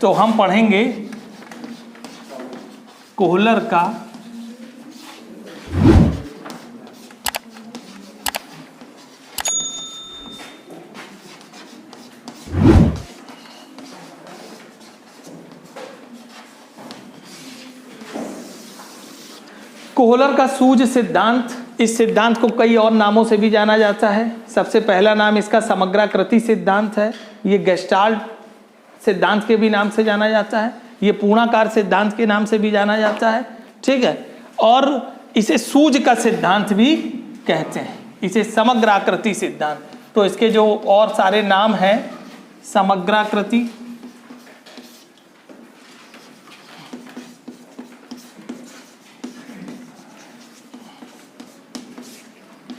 तो हम पढ़ेंगे कोहलर का कोहलर का सूझ सिद्धांत। इस सिद्धांत को कई और नामों से भी जाना जाता है। सबसे पहला नाम इसका समग्राकृति सिद्धांत है। ये गेस्टाल्ट सिद्धांत के भी नाम से जाना जाता है। ये पूर्णाकार सिद्धांत के नाम से भी जाना जाता है, ठीक है। और इसे सूझ का सिद्धांत भी कहते हैं, इसे समग्राकृति सिद्धांत। तो इसके जो और सारे नाम हैं, समग्राकृति,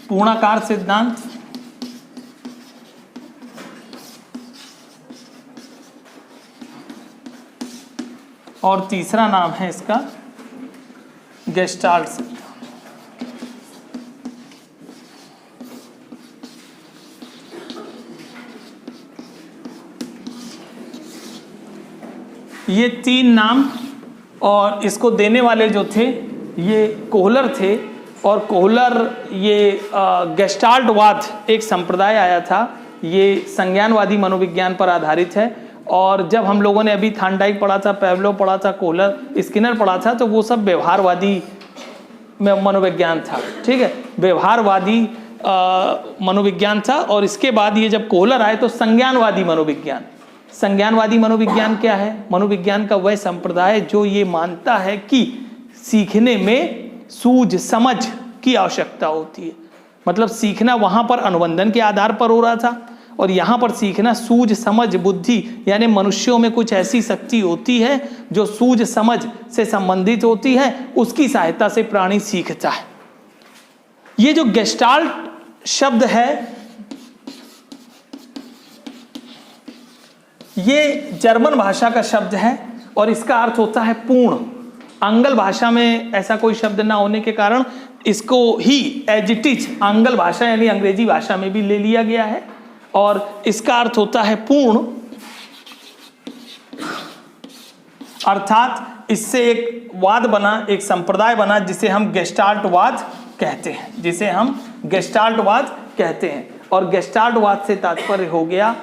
पूर्णाकार सिद्धांत, और तीसरा नाम है इसका गेस्टाल्ट सिद्धांत। ये तीन नाम, और इसको देने वाले जो थे ये कोहलर थे। और कोहलर ये गेस्टाल्टवाद एक संप्रदाय आया था, ये संज्ञानवादी मनोविज्ञान पर आधारित है। और जब हम लोगों ने अभी थांडाइक पढ़ा था, पेवलोव पढ़ा था, कोहलर, स्किनर पढ़ा था, तो वो सब व्यवहारवादी मनोविज्ञान था, ठीक है, व्यवहारवादी मनोविज्ञान था। और इसके बाद ये जब कोहलर आए तो संज्ञानवादी मनोविज्ञान। संज्ञानवादी मनोविज्ञान क्या है? मनोविज्ञान का वह संप्रदाय जो ये मानता है कि सीखने में सूझ समझ की आवश्यकता होती है। मतलब सीखना वहां पर अनुबंधन के आधार पर हो रहा था, और यहाँ पर सीखना सूझ समझ बुद्धि, यानी मनुष्यों में कुछ ऐसी शक्ति होती है जो सूझ समझ से संबंधित होती है, उसकी सहायता से प्राणी सीखता है। ये जो गेस्टाल्ट शब्द है, ये जर्मन भाषा का शब्द है और इसका अर्थ होता है पूर्ण। आंग्ल भाषा में ऐसा कोई शब्द ना होने के कारण इसको ही एज इट इज आंग्ल भाषा यानी अंग्रेजी भाषा में भी ले लिया गया है, और इसका अर्थ होता है पूर्ण। अर्थात इससे एक वाद बना, एक संप्रदाय बना, जिसे हम गेस्टाल्टवाद कहते हैं, जिसे हम गेस्टाल्टवाद कहते हैं। और गेस्टाल्टवाद से तात्पर्य हो गया,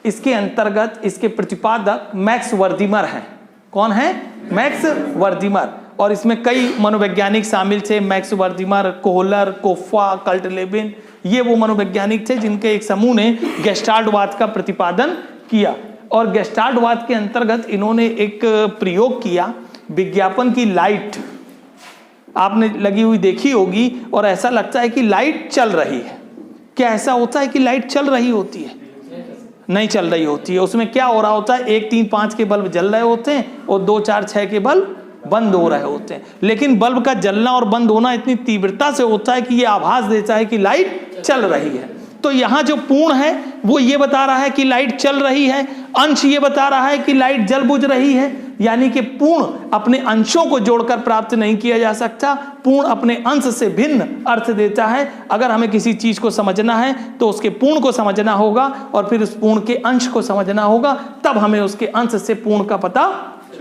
इसके अंतर्गत इसके प्रतिपादक मैक्स वर्दीमर हैं। कौन है? मैक्स वर्दीमर। और इसमें कई मनोवैज्ञानिक शामिल थे, मैक्स वर्दीमर, कोहलर, कोफ्फा, कल्टलेबिन। ये वो मनोवैज्ञानिक थे जिनके एक समूह ने गेस्टाल्टवाद का प्रतिपादन किया। और गेस्टाल्टवाद के अंतर्गत इन्होंने एक प्रयोग किया, विज्ञापन की लाइट आपने लगी हुई देखी होगी, और ऐसा लगता है कि लाइट चल रही है। क्या ऐसा होता है कि लाइट चल रही होती है? नहीं चल रही होती है। उसमें क्या हो रहा होता है, 1, 3, 5 के बल्ब जल रहे होते हैं और 2, 4, 6 के बल्ब बंद हो रहे होते हैं। लेकिन बल्ब का जलना और बंद होना इतनी तीव्रता से होता है कि ये आभास देता है कि लाइट चल रही है। तो यहाँ जो पूर्ण है वो ये बता रहा है कि लाइट चल रही है, अंश ये बता रहा है कि लाइट जल बुझ रही है। यानी कि पूर्ण अपने अंशों को जोड़कर प्राप्त नहीं किया जा सकता, पूर्ण अपने अंश से भिन्न अर्थ देता है। अगर हमें किसी चीज को समझना है तो उसके पूर्ण को समझना होगा, और फिर उस पूर्ण के अंश को समझना होगा, तब हमें उसके अंश से पूर्ण का पता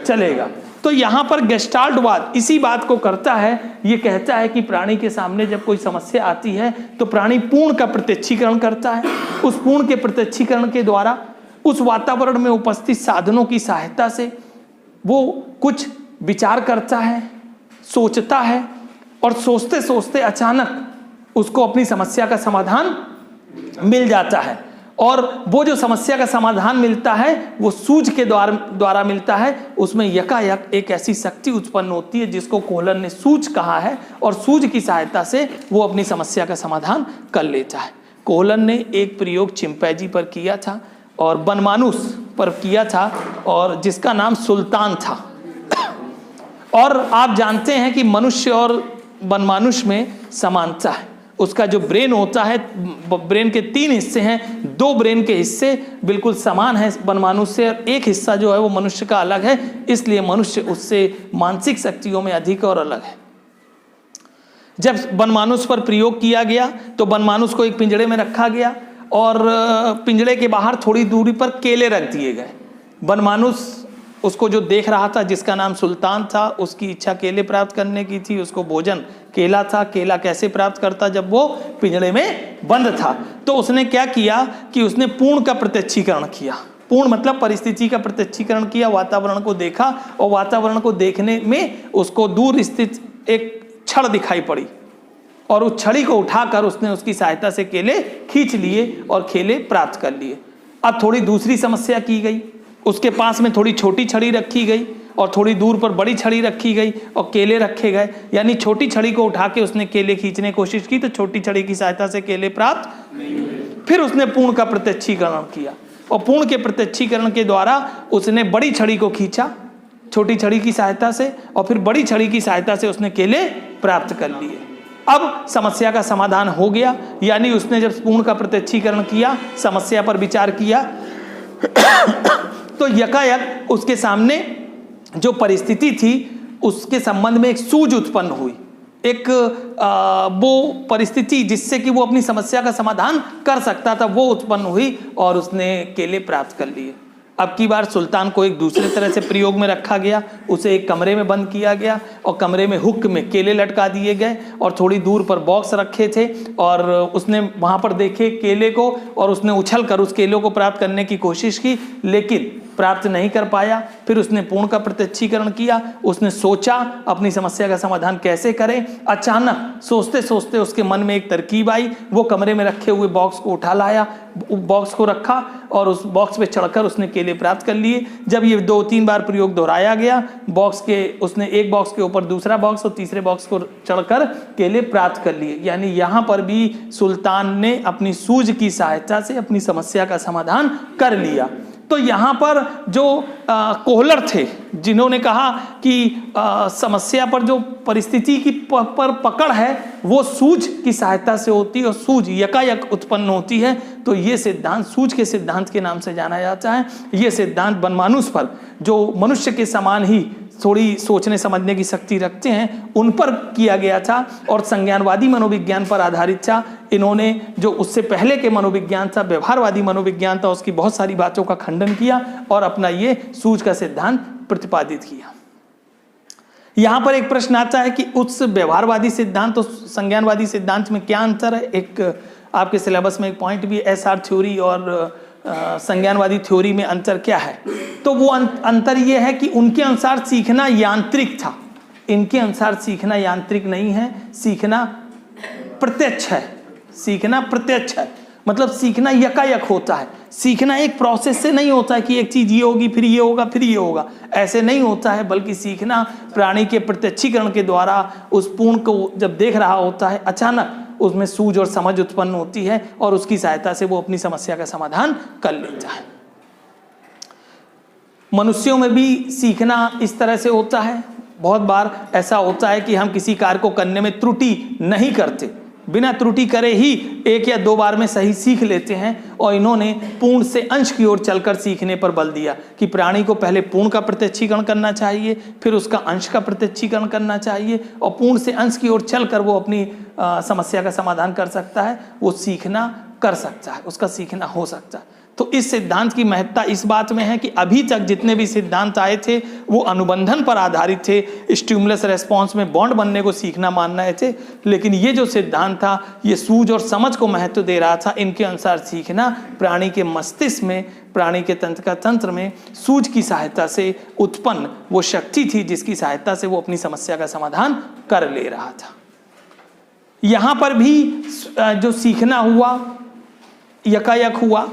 चलेगा। तो यहाँ पर गेस्टाल्टवाद इसी बात को करता है। ये कहता है कि प्राणी के सामने जब कोई समस्या आती है तो प्राणी पूर्ण का प्रत्यक्षीकरण करता है। उस पूर्ण के प्रत्यक्षीकरण के द्वारा उस वातावरण में उपस्थित साधनों की सहायता से वो कुछ विचार करता है, सोचता है, और सोचते सोचते अचानक उसको अपनी समस्या का समाधान मिल जाता है। और वो जो समस्या का समाधान मिलता है वो सूझ के द्वारा मिलता है। उसमें यकायक एक ऐसी शक्ति उत्पन्न होती है जिसको कोहलर ने सूझ कहा है, और सूझ की सहायता से वो अपनी समस्या का समाधान कर लेता है। कोहलर ने एक प्रयोग चिंपैंजी पर किया था और बनमानुष पर किया था, और जिसका नाम सुल्तान था। और आप जानते हैं कि मनुष्य और बनमानुष में समानता है। उसका जो ब्रेन होता है, ब्रेन के 3 हिस्से हैं, 2 ब्रेन के हिस्से बिल्कुल समान हैं बनमानुष से, और एक हिस्सा जो है वो मनुष्य का अलग है। इसलिए मनुष्य उससे मानसिक शक्तियों में अधिक और अलग है। जब बनमानुष पर प्रयोग किया गया तो बनमानुष को एक पिंजड़े में रखा गया, और पिंजड़े के बाहर थोड़ी दूरी पर केले रख दिए गए। बनमानुस उसको जो देख रहा था, जिसका नाम सुल्तान था, उसकी इच्छा केले प्राप्त करने की थी, उसको भोजन केला था। केला कैसे प्राप्त करता? जब वो पिंजड़े में बंद था। तो उसने क्या किया कि उसने पूर्ण का प्रत्यक्षीकरण किया। पूर्ण मतलब परिस्थिति का प्रत्यक्षीकरण किया, वातावरण को देखा, और वातावरण को देखने में उसको दूर स्थित एक छड़ दिखाई पड़ी, और उस छड़ी को उठाकर उसने उसकी सहायता से केले खींच लिए और केले प्राप्त कर लिए। अब थोड़ी दूसरी समस्या की गई, उसके पास में थोड़ी छोटी छड़ी रखी गई और थोड़ी दूर पर बड़ी छड़ी रखी गई और केले रखे गए। यानी छोटी छड़ी को उठा के उसने केले खींचने की कोशिश की तो छोटी छड़ी की सहायता से केले प्राप्त नहीं हुए। फिर उसने पूर्ण का प्रत्यक्षीकरण किया, और पूर्ण के प्रत्यक्षीकरण के द्वारा उसने बड़ी छड़ी को खींचा छोटी छड़ी की सहायता से, और फिर बड़ी छड़ी की सहायता से उसने केले प्राप्त कर लिए। अब समस्या का समाधान हो गया। यानी उसने जब पूर्ण का प्रत्यक्षीकरण किया, समस्या पर विचार किया, तो यकायक उसके सामने जो परिस्थिति थी उसके संबंध में एक सूझ उत्पन्न हुई, एक वो परिस्थिति जिससे कि वो अपनी समस्या का समाधान कर सकता था, वो उत्पन्न हुई और उसने केले प्राप्त कर लिए। अब की बार सुल्तान को एक दूसरे तरह से प्रयोग में रखा गया, उसे एक कमरे में बंद किया गया और कमरे में हुक में केले लटका दिए गए और थोड़ी दूर पर बॉक्स रखे थे, और उसने वहां पर देखे केले को और उसने उछल कर उस केले को प्राप्त करने की कोशिश की, लेकिन प्राप्त नहीं कर पाया। फिर उसने पूर्ण का प्रत्यक्षीकरण किया, उसने सोचा अपनी समस्या का समाधान कैसे करें। अचानक सोचते सोचते उसके मन में एक तरकीब आई, वो कमरे में रखे हुए बॉक्स को उठा लाया, बॉक्स को रखा और उस बॉक्स पे चढ़कर उसने केले प्राप्त कर लिए। जब ये 2-3 बार प्रयोग दोहराया गया, उसने एक बॉक्स के ऊपर दूसरा बॉक्स और तीसरे बॉक्स को चढ़कर केले प्राप्त कर लिए। यानी यहाँ पर भी सुल्तान ने अपनी सूझ की सहायता से अपनी समस्या का समाधान कर लिया। तो यहाँ पर जो कोहलर थे, जिन्होंने कहा कि समस्या पर जो परिस्थिति की पर पकड़ है वो सूझ की सहायता से होती है और सूझ यकायक उत्पन्न होती है, तो ये सिद्धांत सूझ के सिद्धांत के नाम से जाना जाता है। ये सिद्धांत बनमानुस पर, जो मनुष्य के समान ही थोड़ी सोचने समझने की शक्ति रखते हैं, उन पर किया गया था और संज्ञानवादी मनोविज्ञान पर आधारित था। इन्होंने जो उससे पहले के मनोविज्ञान था, व्यवहारवादी मनोविज्ञान था, उसकी बहुत सारी बातों का खंडन किया और अपना ये सूझ का सिद्धांत प्रतिपादित किया। यहां पर एक प्रश्न आता है कि उस व्यवहारवादी सिद्धांत और संज्ञानवादी सिद्धांत में क्या अंतर है। एक आपके सिलेबस में एक पॉइंट भी, एसआर थ्योरी और संज्ञानवादी थ्योरी में अंतर क्या है। तो वो अंतर ये है कि उनके अनुसार सीखना यांत्रिक था, इनके अनुसार सीखना यांत्रिक नहीं है, सीखना प्रत्यक्ष है। सीखना प्रत्यक्ष है मतलब सीखना यकायक होता है। सीखना एक प्रोसेस से नहीं होता है कि एक चीज ये होगी फिर ये होगा फिर ये होगा, ऐसे नहीं होता है, बल्कि सीखना प्राणी के प्रत्यक्षीकरण के द्वारा उस पूर्ण को जब देख रहा होता है, अचानक उसमें सूझ और समझ उत्पन्न होती है और उसकी सहायता से वो अपनी समस्या का समाधान कर लेता है। मनुष्यों में भी सीखना इस तरह से होता है। बहुत बार ऐसा होता है कि हम किसी कार्य को करने में त्रुटि नहीं करते, बिना त्रुटि करे ही 1 या 2 बार में सही सीख लेते हैं। और इन्होंने पूर्ण से अंश की ओर चलकर सीखने पर बल दिया कि प्राणी को पहले पूर्ण का प्रत्यक्षीकरण करना चाहिए, फिर उसका अंश का प्रत्यक्षीकरण करना चाहिए, और पूर्ण से अंश की ओर चलकर वो अपनी समस्या का समाधान कर सकता है, वो सीखना कर सकता है, उसका सीखना हो सकता है। तो इस सिद्धांत की महत्ता इस बात में है कि अभी तक जितने भी सिद्धांत आए थे वो अनुबंधन पर आधारित थे, स्टिमुलस रेस्पॉन्स में बॉन्ड बनने को सीखना मान रहे थे, लेकिन ये जो सिद्धांत था ये सूझ और समझ को महत्व दे रहा था। इनके अनुसार सीखना प्राणी के मस्तिष्क में, प्राणी के तंत्र में सूझ की सहायता से उत्पन्न वो शक्ति थी जिसकी सहायता से वो अपनी समस्या का समाधान कर ले रहा था। यहाँ पर भी जो सीखना हुआ यकायक हुआ,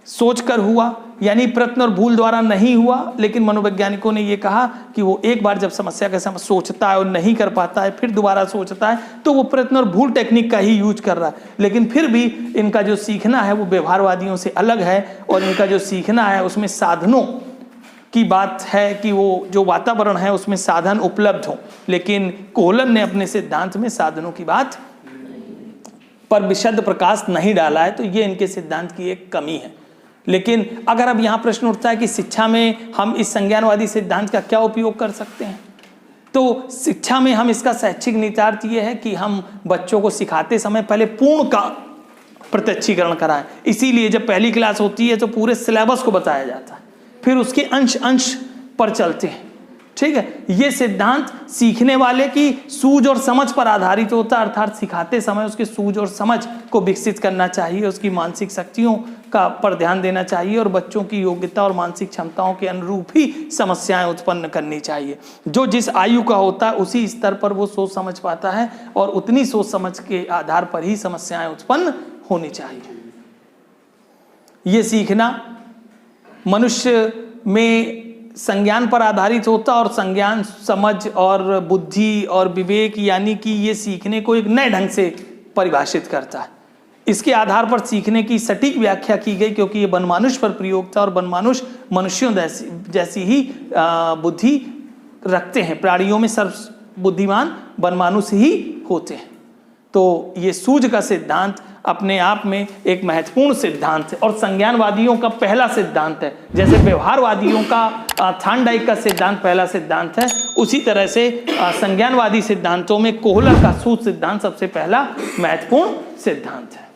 सोचकर हुआ, यानी प्रयत्न और भूल द्वारा नहीं हुआ। लेकिन मनोवैज्ञानिकों ने यह कहा कि वो एक बार जब समस्या का सोचता है और नहीं कर पाता है, फिर दोबारा सोचता है, तो वो प्रयत्न और भूल टेक्निक का ही यूज कर रहा है। लेकिन फिर भी इनका जो सीखना है वो व्यवहारवादियों से अलग है, और इनका जो सीखना है उसमें साधनों की बात है कि वो जो वातावरण है उसमें साधन उपलब्ध हो। लेकिन कोहलर ने अपने सिद्धांत में साधनों की बात पर विशद प्रकाश नहीं डाला है, तो ये इनके सिद्धांत की एक कमी है। लेकिन अगर अब यहाँ प्रश्न उठता है कि शिक्षा में हम इस संज्ञानवादी सिद्धांत का क्या उपयोग कर सकते हैं, तो शिक्षा में हम इसका शैक्षिक निहितार्थ ये है कि हम बच्चों को सिखाते समय पहले पूर्ण का प्रत्यक्षीकरण कराएं। इसीलिए जब पहली क्लास होती है तो पूरे सिलेबस को बताया जाता है फिर उसके अंश अंश पर चलते हैं। ठीक है, ये सिद्धांत सीखने वाले की सूझ और समझ पर आधारित होता है, अर्थात सिखाते समय उसकी सूझ और समझ को विकसित करना चाहिए, उसकी मानसिक शक्तियों का पर ध्यान देना चाहिए और बच्चों की योग्यता और मानसिक क्षमताओं के अनुरूप ही समस्याएं उत्पन्न करनी चाहिए। जो जिस आयु का होता है उसी स्तर पर वो सोच समझ पाता है और उतनी सोच समझ के आधार पर ही समस्याएं उत्पन्न होनी चाहिए। ये सीखना मनुष्य में संज्ञान पर आधारित होता और संज्ञान, समझ और बुद्धि और विवेक, यानी कि ये सीखने को एक नए ढंग से परिभाषित करता है। इसके आधार पर सीखने की सटीक व्याख्या की गई, क्योंकि ये बनमानुष पर प्रयोग था और बनमानुष मनुष्यों जैसी ही बुद्धि रखते हैं। प्राणियों में सर्व बुद्धिमान बनमानुष ही होते हैं। तो ये सूझ का सिद्धांत अपने आप में एक महत्वपूर्ण सिद्धांत है और संज्ञानवादियों का पहला सिद्धांत है। जैसे व्यवहारवादियों का थॉर्नडाइक का सिद्धांत पहला सिद्धांत है, उसी तरह से संज्ञानवादी सिद्धांतों में कोहलर का सूझ सिद्धांत सबसे पहला महत्वपूर्ण सिद्धांत है।